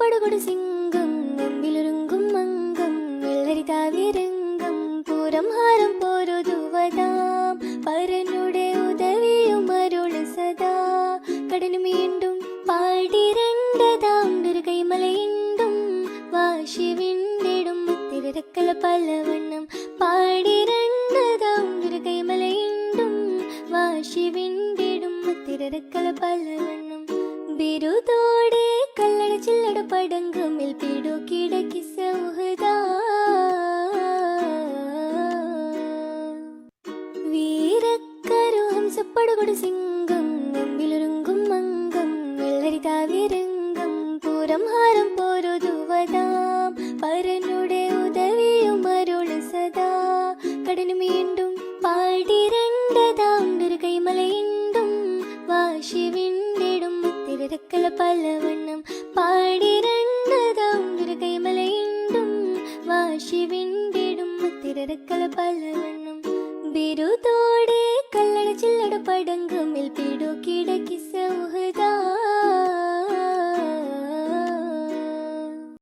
പടുകൊടു സിംഗം മുമ്പിലൊരുങ്കും മംഗം വെള്ളരി താവിരംഗം പൂരം ഹാരം പോരുതുവതാം പരനുടെ ഉദവിയും അരുള് സദാ കടനു വീണ്ടും പാടിരണ്ടതാം ദുർഗൈമലയിണ്ടും വാശി വിണ്ടിടും തിരക്കല പലവണ്ണം പാടിരണ്ടതാം ദുർഗൈമലയിണ്ടും വാശി വിണ്ടിടും തിരക്കല പലവണ്ണം ബിരുദോടെ കല്ലട ചില്ലട പടങ്കമിൽ പിടു കിടക്കി സൗഹൃദാ വീരക്കരു ഹംസപ്പടുകൊടു സിംഗം മുമ്പിലൊരുങ്കും മംഗം വെള്ളരി താവിരംഗം പൂരം ഹാരം പോരുതുവതാം പരനുടെ ഉദവിയും അരുള് സദാ കടനു വീണ്ടും പാടിരണ്ടതാം ദുർഗൈമലയിണ്ടും വാശി വിണ്ടിടും തിരക്കല പലവണ്ണം പാടിരണ്ടതാം ദുർഗൈമലയിണ്ടും വാശി വിണ്ടിടും തിരക്കല പലവണ്ണം ബിരുദോടെ കല്ലട ചില്ലട പടങ്ക